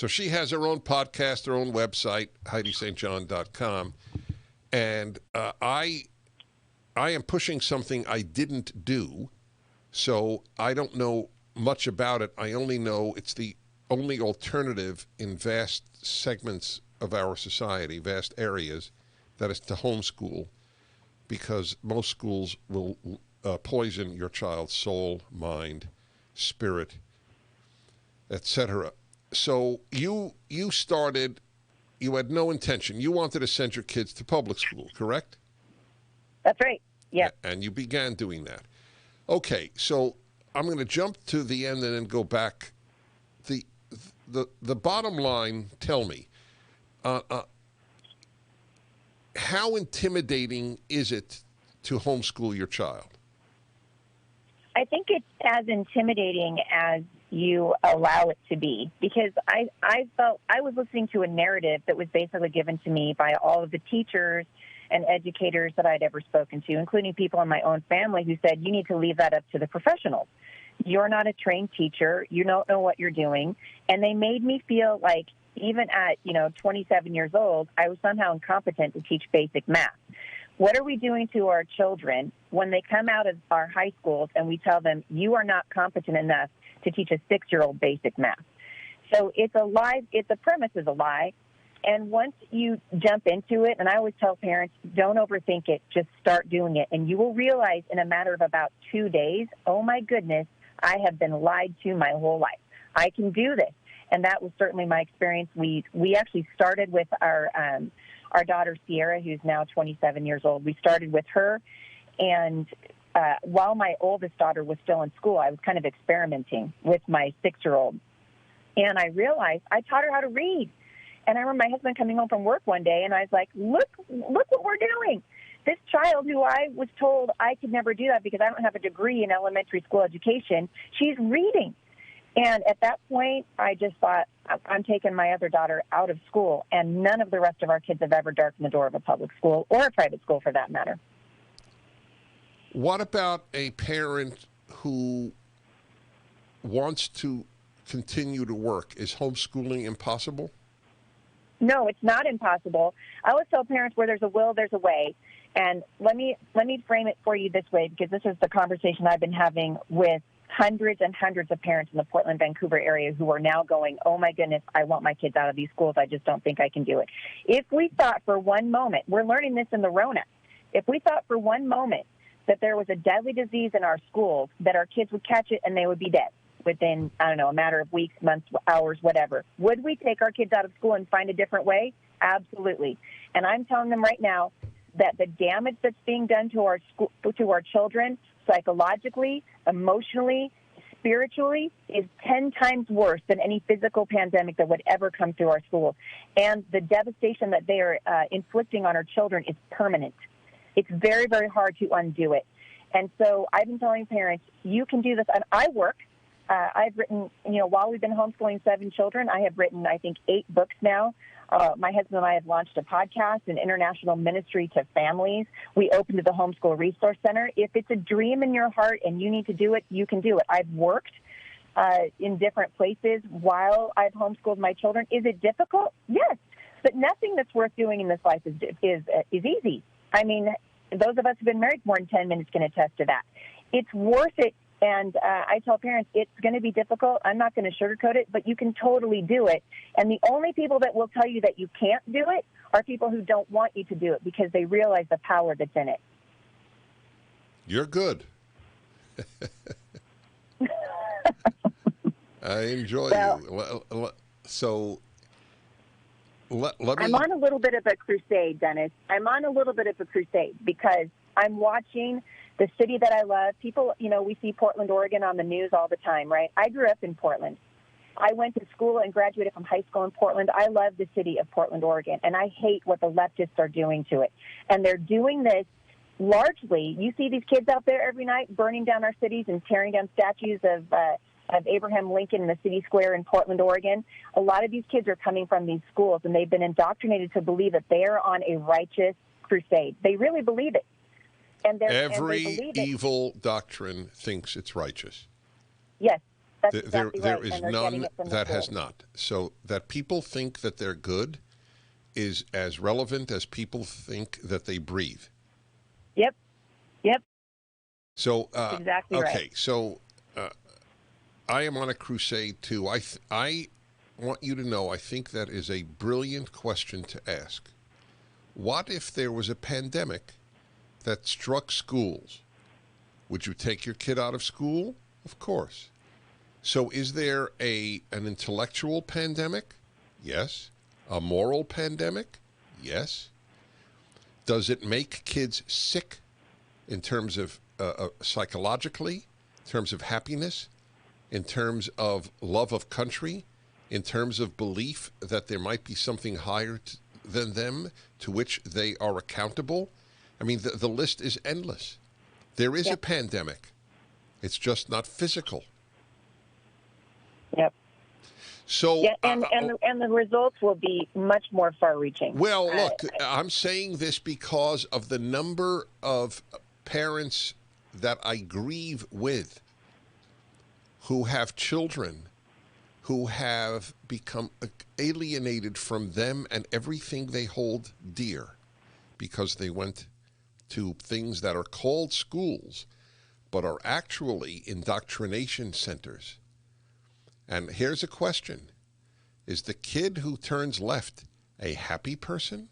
So she has her own podcast, her own website, HeidiSt.John.com. And I am pushing something I didn't do, so I don't know much about it. I only know it's the only alternative in vast segments of our society, vast areas, that is to homeschool, because most schools will poison your child's soul, mind, spirit, etc. So you started, you had no intention. You wanted to send your kids to public school, correct? That's right. Yeah. And you began doing that. Okay, so I'm going to jump to the end and then go back. The bottom line, tell me, how intimidating is it to homeschool your child? I think it's as intimidating as you allow it to be, because I felt I was listening to a narrative that was basically given to me by all of the teachers and educators that I'd ever spoken to, including people in my own family who said, you need to leave that up to the professionals. You're not a trained teacher. You don't know what you're doing. And they made me feel like even at, 27 years old, I was somehow incompetent to teach basic math. What are we doing to our children when they come out of our high schools and we tell them, you are not competent enough to teach a 6-year-old basic math? So it's a lie. The premise is a lie. And once you jump into it, and I always tell parents, don't overthink it, just start doing it. And you will realize in a matter of about 2 days, oh my goodness, I have been lied to my whole life. I can do this. And that was certainly my experience. We actually started with our daughter, Sierra, who's now 27 years old. We started with her. And while my oldest daughter was still in school, I was kind of experimenting with my 6-year-old. And I realized I taught her how to read. And I remember my husband coming home from work one day, and I was like, look what we're doing. This child who I was told I could never do that because I don't have a degree in elementary school education, she's reading. And at that point, I just thought, I'm taking my other daughter out of school, and none of the rest of our kids have ever darkened the door of a public school or a private school for that matter. What about a parent who wants to continue to work? Is homeschooling impossible? No, it's not impossible. I always tell parents where there's a will, there's a way. And let me frame it for you this way, because this is the conversation I've been having with hundreds and hundreds of parents in the Portland, Vancouver area who are now going, oh, my goodness, I want my kids out of these schools. I just don't think I can do it. If we thought for one moment, we're learning this in the Rona, if we thought for one moment that there was a deadly disease in our schools, that our kids would catch it and they would be dead within, I don't know, a matter of weeks, months, hours, whatever, would we take our kids out of school and find a different way? Absolutely. And I'm telling them right now that the damage that's being done to our school, to our children, psychologically, emotionally, spiritually, is 10 times worse than any physical pandemic that would ever come through our schools. And the devastation that they are inflicting on our children is permanent. It's very, very hard to undo it. And so I've been telling parents, you can do this. And I work. I've written, while we've been homeschooling 7 children, I have written, I think, 8 books now. My husband and I have launched a podcast, an international ministry to families. We opened the Homeschool Resource Center. If it's a dream in your heart and you need to do it, you can do it. I've worked in different places while I've homeschooled my children. Is it difficult? Yes, but nothing that's worth doing in this life is easy. I mean, those of us who've been married more than 10 minutes can attest to that. It's worth it. And I tell parents, it's going to be difficult. I'm not going to sugarcoat it, but you can totally do it. And the only people that will tell you that you can't do it are people who don't want you to do it because they realize the power that's in it. You're good. I enjoy you. So let me... I'm on a little bit of a crusade, Dennis. I'm on a little bit of a crusade because I'm watching the city that I love. People, we see Portland, Oregon on the news all the time, right? I grew up in Portland. I went to school and graduated from high school in Portland. I love the city of Portland, Oregon, and I hate what the leftists are doing to it. And they're doing this largely. You see these kids out there every night burning down our cities and tearing down statues of Abraham Lincoln in the city square in Portland, Oregon. A lot of these kids are coming from these schools, and they've been indoctrinated to believe that they are on a righteous crusade. They really believe it. Every evil doctrine thinks it's righteous. Yes, That's There, exactly there right. is And they're getting none it from the that has schools. not. So that people think that they're good is as relevant as people think that they breathe. Yep. Yep. So, That's exactly right. okay, so I am on a crusade too. I want you to know I think that is a brilliant question to ask. What if there was a pandemic that struck schools? Would you take your kid out of school? Of course. So is there an intellectual pandemic? Yes. A moral pandemic? Yes. Does it make kids sick in terms of psychologically, in terms of happiness, in terms of love of country, in terms of belief that there might be something higher than them to which they are accountable? I mean, the list is endless. There is a Yep. pandemic. It's just not physical. Yep. So, Yeah, and the results will be much more far-reaching. well, look, I'm saying this because of the number of parents that I grieve with who have children who have become alienated from them and everything they hold dear because they went to things that are called schools but are actually indoctrination centers. And here's a question. Is the kid who turns left a happy person